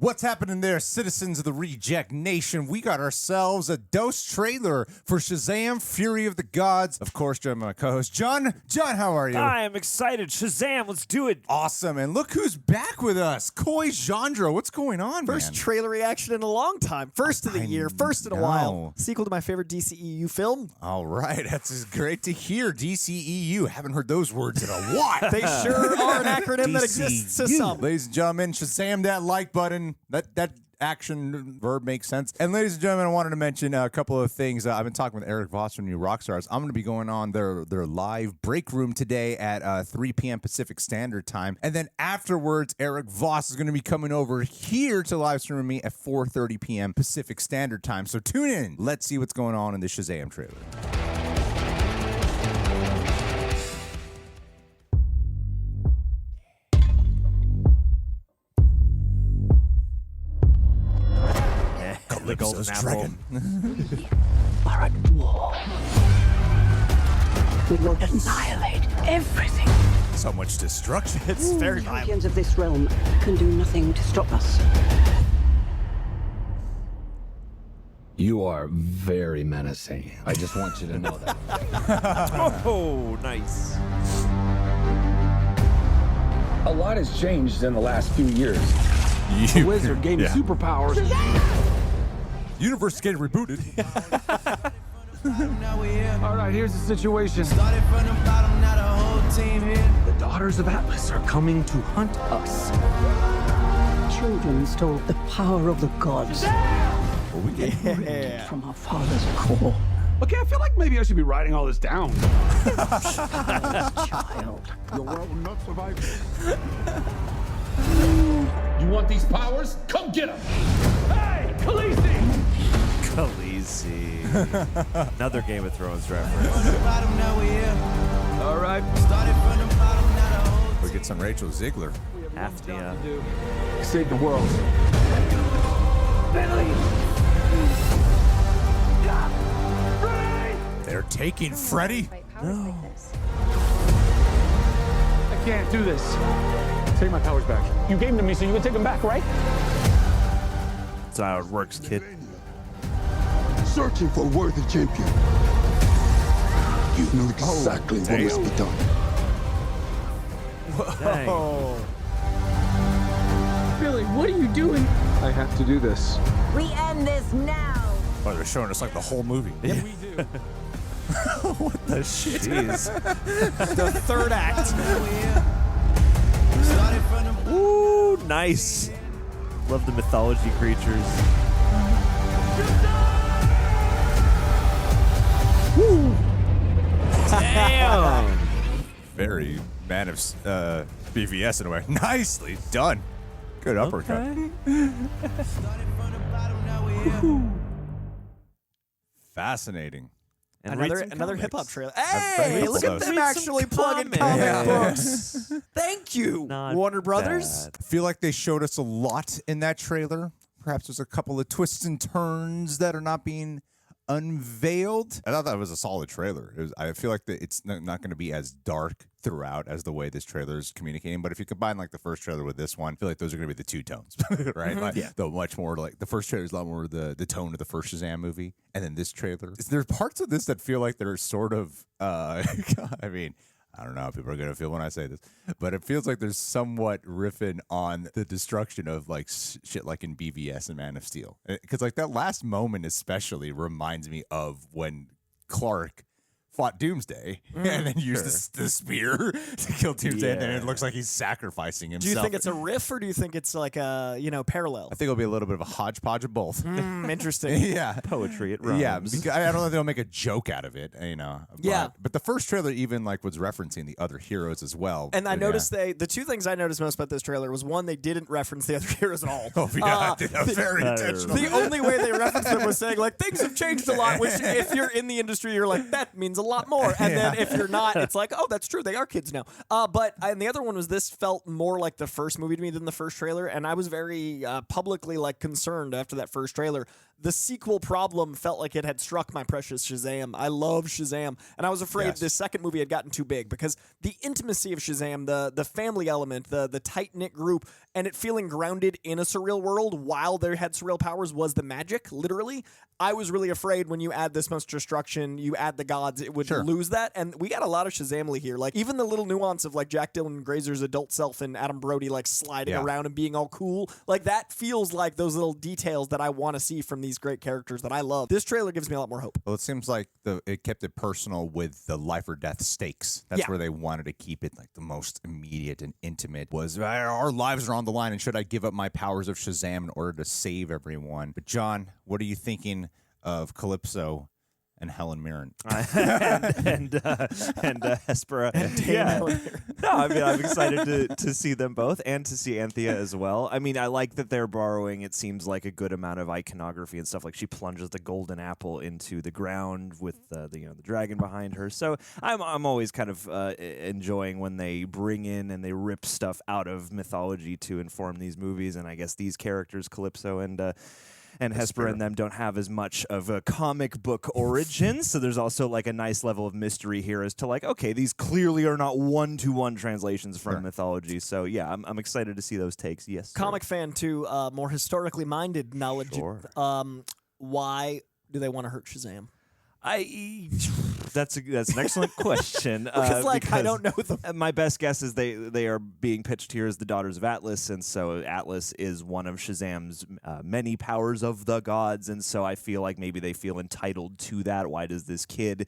What's happening there, citizens of the Reject Nation? We got ourselves a dose trailer for Shazam, Fury of the Gods. Of course, John, my co-host. John, how are you? I am excited. Shazam, let's do it. Awesome. And look who's back with us. Koi Jandro. What's going on, First man? trailer reaction in a long time. First of the year. First in a while. Sequel to my favorite DCEU film. All right. That's great to hear. DCEU. Haven't heard those words in a while. They sure are an acronym that exists to some. Ladies and gentlemen, Shazam that like button. That action verb makes sense. And ladies and gentlemen, I wanted to mention a couple of things. I've been talking with Eric Voss from New Rockstars. I'm going to be going on their live break room today at 3 p.m. Pacific Standard Time. And then afterwards, Eric Voss is going to be coming over here to live stream with me at 4:30 p.m. Pacific Standard Time. So tune in. Let's see what's going on in the Shazam trailer. The golden apple. We are at war. We will annihilate everything. So much destruction. It's very violent. Champions of this realm can do nothing to stop us. You are very menacing. I just want you to know that. Oh, nice. A lot has changed in the last few years. The wizard gave me superpowers. Universe is getting rebooted. All right, here's the situation. Started from the bottom, now the whole team here. The daughters of Atlas are coming to hunt us. Children stole the power of the gods Yeah. from our father's core. Okay, I feel like maybe I should be writing all this down. Child. Your world will not survive. You want these powers? Come get them. Hey, Khaleesi! Khaleesi. Another Game of Thrones reference. From the bottom, now we here. All right. Started from the bottom, now the whole We get some Rachel Ziegler. Half the, Save the world. They're taking Freddy. I can't do this. Take my powers back. You gave them to me, so you can take them back, right? That's how it works, kid. Searching for a worthy champion. You know exactly what must be done. Dang. Billy, what are you doing? I have to do this. We end this now. Oh, they're showing us like the whole movie. Yeah. We do. What the shit? Jeez. The third act. started from the Ooh, nice. Love the mythology creatures. Damn. Very man of BVS in a way. Nicely done. Good uppercut. started from the bottom, now we here. Fascinating. And read some Another comics. hip hop trailer. very Hey, look at close. them Read some actually plugging comics. comic books. Thank you, Not Warner Brothers. bad. I feel like they showed us a lot in that trailer. Perhaps there's a couple of twists and turns that are not being unveiled. I thought that was a solid trailer. I feel like it's not going to be as dark throughout as the way this trailer is communicating. But if you combine like the first trailer with this one, I feel like those are going to be the two tones, right? Like, the much more like the first trailer is a lot more the tone of the first Shazam movie, and then this trailer. There's parts of this that feel like they're sort of. I mean. I don't know how people are going to feel when I say this, but it feels like there's somewhat riffing on the destruction of like shit like in BVS and Man of Steel. Because like that last moment especially reminds me of when Clark fought Doomsday and then used the spear to kill Doomsday, and then it looks like he's sacrificing himself. Do you think it's a riff or do you think it's like a parallel? I think it'll be a little bit of a hodgepodge of both. Interesting. Yeah. Poetry, it rhymes. Yeah, because I don't know if they'll make a joke out of it, Yeah. But the first trailer even like was referencing the other heroes as well. And I Yeah. noticed the two things I noticed most about this trailer was one, they didn't reference the other heroes at all. Oh, yeah, that was very intentional. The only way they referenced them was saying like things have changed a lot, which if you're in the industry, you're like, that means a lot more. And then if you're not, it's like, oh, that's true. They are kids now. And the other one was this felt more like the first movie to me than the first trailer. And I was very publicly concerned after that first trailer. The sequel problem felt like it had struck my precious Shazam. I love Shazam. And I was afraid this second movie had gotten too big because the intimacy of Shazam, the family element, the tight-knit group, and it feeling grounded in a surreal world while they had surreal powers was the magic, literally. I was really afraid when you add this much destruction, you add the gods, it would lose that. And we got a lot of Shazamly here. Like, even the little nuance of, like, Jack Dylan Grazer's adult self and Adam Brody, like, sliding around and being all cool. Like, that feels like those little details that I want to see from these great characters that I love. This trailer gives me a lot more hope. Well, it seems like it kept it personal with the life or death stakes. That's where they wanted to keep it, like, the most immediate and intimate was, our lives are on the line, and should I give up my powers of Shazam in order to save everyone? But, John, what are you thinking of Calypso and Helen Mirren and Hespera? No, I mean, I'm excited to see them both and to see Anthea as well. I mean, I like that they're borrowing, it seems like, a good amount of iconography and stuff. Like, she plunges the golden apple into the ground with the dragon behind her. So I'm always kind of enjoying when they bring in and they rip stuff out of mythology to inform these movies. And I guess these characters, Calypso and Hesper and them, don't have as much of a comic book origin, so there's also like a nice level of mystery here as to like, okay, these clearly are not one-to-one translations from mythology. So yeah, I'm excited to see those takes. Yes, comic fan too, more historically minded knowledge. Sure. Why do they want to hurt Shazam? That's an excellent question. Because I don't know them. My best guess is they are being pitched here as the daughters of Atlas, and so Atlas is one of Shazam's many powers of the gods, and so I feel like maybe they feel entitled to that. Why does this kid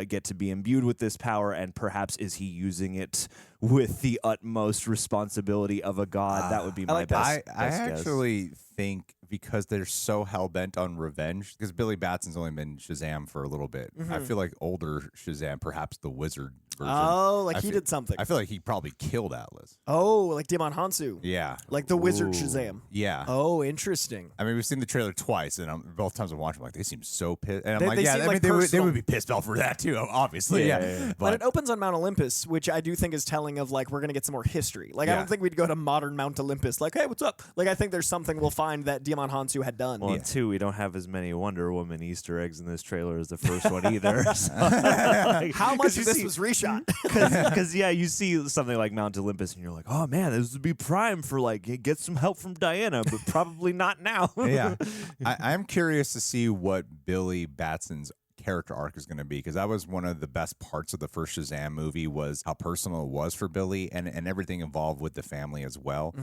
get to be imbued with this power, and perhaps is he using it with the utmost responsibility of a god? That would be my best guess. I actually think because they're so hell-bent on revenge, because Billy Batson's only been Shazam for a little bit. I feel like older Shazam, perhaps the wizard version. Oh, like he did something. I feel like he probably killed Atlas. Oh, like Demon Hansu. Yeah. Like the wizard Shazam. Yeah. Oh, interesting. I mean, we've seen the trailer twice, and both times I'm watching, I'm like, they seem so pissed. And I'm They like, seem like they would be pissed off for that too, obviously. Yeah. But it opens on Mount Olympus, which I do think is telling of like, we're going to get some more history. Like, I don't think we'd go to modern Mount Olympus like, hey, what's up? Like, I think there's something we'll find that Demon Hansu had done. Well, and two, we don't have as many Wonder Woman Easter eggs in this trailer as the first one either. So, how much of this was reshot? Because you see something like Mount Olympus, and you're like, oh man, this would be prime for like get some help from Diana, but probably not now. Yeah, I'm curious to see what Billy Batson's character arc is going to be, because that was one of the best parts of the first Shazam movie, was how personal it was for Billy and everything involved with the family as well.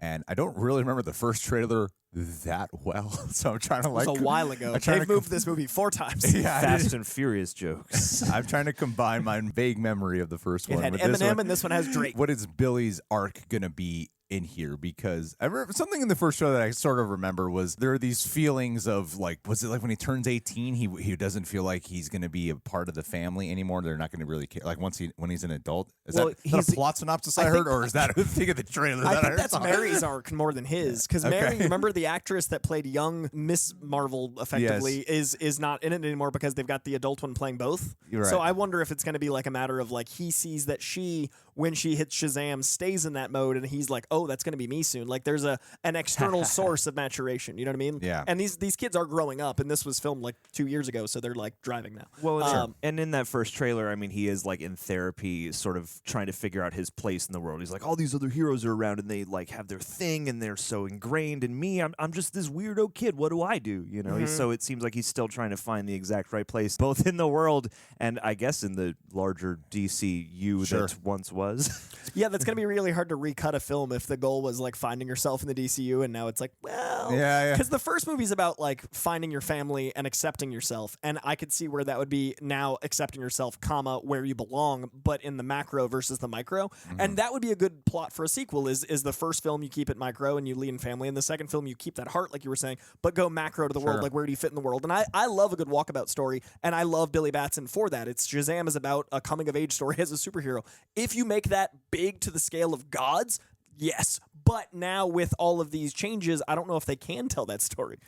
And I don't really remember the first trailer that well, so I'm trying to It was a while ago. They've moved this movie 4 times. Fast and Furious jokes. I'm trying to combine my vague memory of the first one. It had Eminem, and this one has Drake. What is Billy's arc going to be in here? Because I remember something in the first show that I sort of remember was there are these feelings of like, was it like when he turns 18, he doesn't feel like he's going to be a part of the family anymore? They're not going to really care. Like when he's an adult, is that a plot synopsis I heard, or is that a thing of the trailer? I think that's Mary's arc more than his, because Mary, remember the actress that played young Miss Marvel effectively is not in it anymore because they've got the adult one playing both. Right. So I wonder if it's going to be like a matter of like he sees that she, when she hits Shazam, stays in that mode, and he's like, oh, that's going to be me soon. Like there's an external source of maturation. You know what I mean? Yeah. And these kids are growing up, and this was filmed like 2 years ago, so they're like driving now. Well, and in that first trailer, I mean, he is like in therapy, sort of trying to figure out his place in the world. He's like, all these other heroes are around, and they like have their thing, and they're so ingrained in me. I'm just this weirdo kid. What do I do? You know? So it seems like he's still trying to find the exact right place, both in the world and I guess in the larger DCU that once was. Yeah, that's going to be really hard to recut a film if the goal was like finding yourself in the DCU, and now it's like, well, because the first movie's about like finding your family and accepting yourself, and I could see where that would be now accepting yourself, comma, where you belong, but in the macro versus the micro, and that would be a good plot for a sequel. Is the first film you keep it micro and you lead in family, and the second film you keep that heart, like you were saying, but go macro to the world, like where do you fit in the world? And I love a good walkabout story, and I love Billy Batson for that. It's Shazam is about a coming of age story as a superhero. If you make that big to the scale of gods, yes, but now with all of these changes, I don't know if they can tell that story.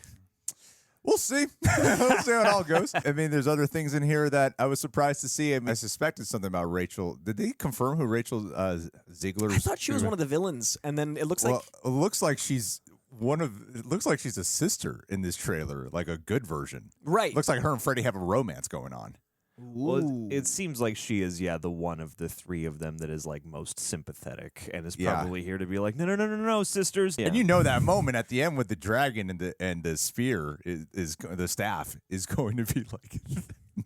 We'll see. We'll see how it all goes. I mean, there's other things in here that I was surprised to see. I mean, I suspected something about Rachel. Did they confirm who Rachel Ziegler is? I thought she was one of the villains, and then it looks like it looks like she's it looks like she's a sister in this trailer, like a good version. Right. Looks like her and Freddie have a romance going on. Well, it seems like she is, the one of the three of them that is like most sympathetic and is probably here to be like, no, sisters. Yeah. And you know that moment at the end with the dragon and the spear is the staff is going to be like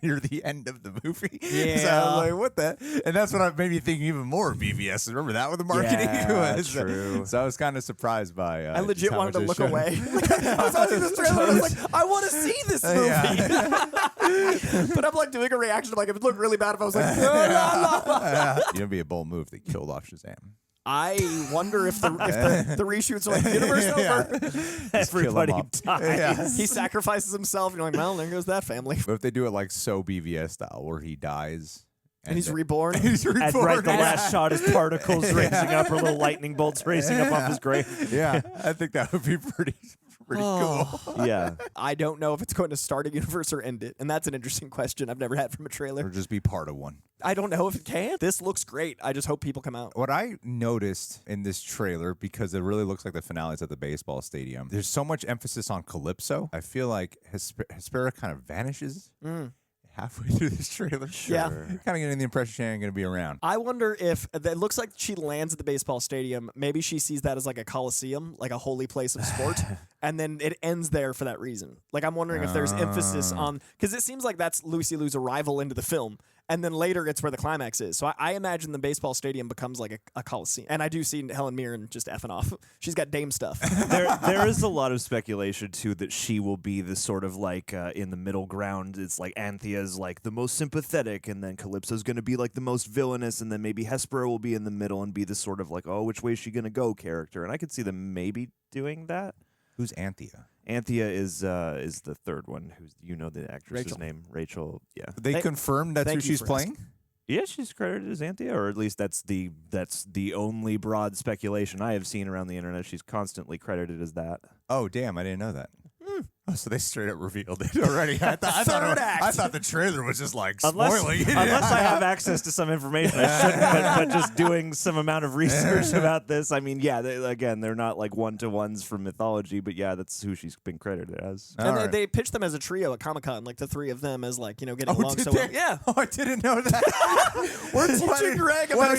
near the end of the movie. Yeah. So I was like, what the? And that's what made me think even more of BVS. Remember that with the marketing? Yeah, true. So I was kind of surprised by. I legit wanted to look showed. away. I was watching this trailer and I was like, I want to see this movie. But I'm like doing a reaction. Like, if it looked really bad, if I was like, You know, be a bold move. They killed off Shazam. I wonder if the reshoots are like, the universe over. Everybody dies. Yeah. He sacrifices himself. And you're like, well, there goes that family. But if they do it like so BVS style, where he dies And he's reborn. he's reborn. And right, the last shot is particles raising up, or little lightning bolts racing up off his grave. Yeah, I think that would be pretty cool. Yeah. I don't know if it's going to start a universe or end it. And that's an interesting question I've never had from a Or trailer. just be part of one. I don't know if it can. This looks great. I just hope people come out. What I noticed in this trailer, because it really looks like the finale's at the baseball stadium, there's so much emphasis on Calypso. I feel like Hespera kind of vanishes halfway through this trailer. Yeah. Kind of getting the impression she ain't going to be around. I wonder if it looks like she lands at the baseball stadium. Maybe she sees that as like a coliseum, like a holy place of sport, and then it ends there for that reason. Like, I'm wondering if there's emphasis on, because it seems like that's Lucy Liu's arrival into the film, and then later it's where the climax is. So I imagine the baseball stadium becomes like a coliseum. And I do see Helen Mirren just effing off. She's got Dame stuff. There is a lot of speculation too that she will be the sort of like in the middle ground. It's like Anthea's like the most sympathetic, and then Calypso's going to be like the most villainous, and then maybe Hespera will be in the middle and be the sort of like, oh, which way is she going to go character. And I could see them maybe doing that. Who's Anthea? Anthea is the third one. Who's the actress's Rachel. name? Rachel. Yeah. They confirmed that's who thank you she's for playing? asking. Yeah, she's credited as Anthea, or at least that's the only broad speculation I have seen around the internet. She's constantly credited as that. Oh, damn, I didn't know that. Oh, so they straight up revealed it already. I thought the trailer was just like spoiling it. Unless I have access to some information, I shouldn't. But just doing some amount of research about this, I mean, yeah. They're not like one-to-ones from mythology, but yeah, that's who she's been credited as. And they pitched them as a trio at Comic-Con, like the three of them as like, getting along did so they? well. Yeah. Oh, I didn't know that. We're teaching Greg about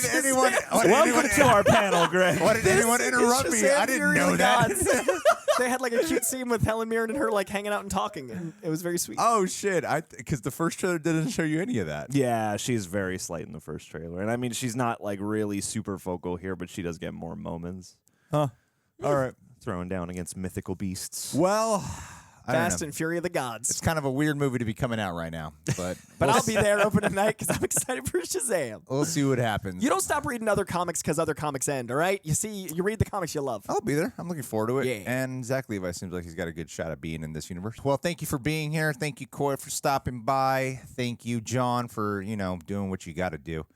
Welcome to our panel, Greg. Why did anyone interrupt me? I didn't know that. They had like a cute scene with Helen Mirren and her like hanging out and talking, and it was very sweet. Oh shit! Because the first trailer didn't show you any of that. Yeah, she's very slight in the first trailer, and I mean, she's not like really super focal here, but she does get more moments. Huh. All right. Throwing down against mythical beasts. Well, I don't Fast know. and Fury of the Gods. It's kind of a weird movie to be coming out right now, but But I'll be there opening night because I'm excited for Shazam. we'll see what happens. You don't stop reading other comics because other comics end, all right? You read the comics you love. I'll be there. I'm looking forward to it. Yeah. And Zach Levi seems like he's got a good shot at being in this universe. Well, thank you for being here. Thank you, Coy, for stopping by. Thank you, John, for doing what you got to do.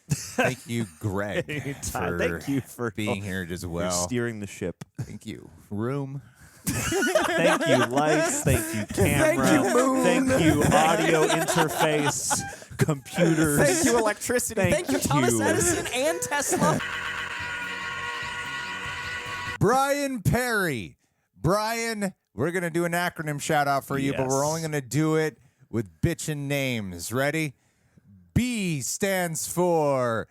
Thank you, Greg, Thank you for being here as well. steering the ship. Thank you, Room. Thank you, lights. Thank you, camera. Thank you, Moon. Thank you, audio interface, computers. Thank you, electricity. Thank you, Thomas you. Edison and Tesla. Brian Perry. Brian, we're going to do an acronym shout out for you, but we're only going to do it with bitchin' names. Ready? B stands for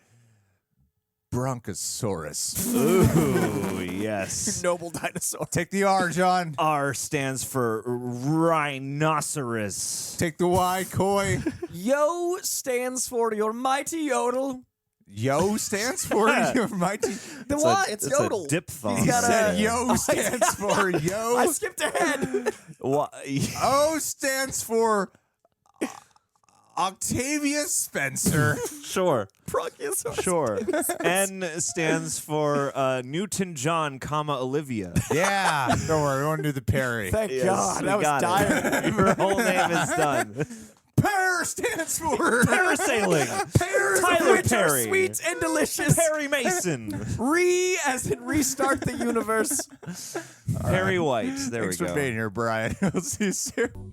Bronchosaurus. Ooh, yes. Noble dinosaur. Take the R, John. R stands for rhinoceros. Take the Y, Coy. Yo stands for your mighty yodel. Yo stands for your mighty. The what? It's It's yodel. a diphthong. He's He got said a- yo stands for yo. I skipped ahead. O stands for Octavia Spencer. Sure. Bronchosaurus. Sure. N stands for Newton John, Olivia. Yeah. Don't worry, we won't do the Perry. Thank Yes, God. we That was got dire. it. Your whole name is done. Pear stands for Parasailing. Pears Tyler which are Perry. sweet and delicious. Perry Mason. As in restart the universe. Perry White. There Thanks we for go. being here, Brian. We'll see you soon.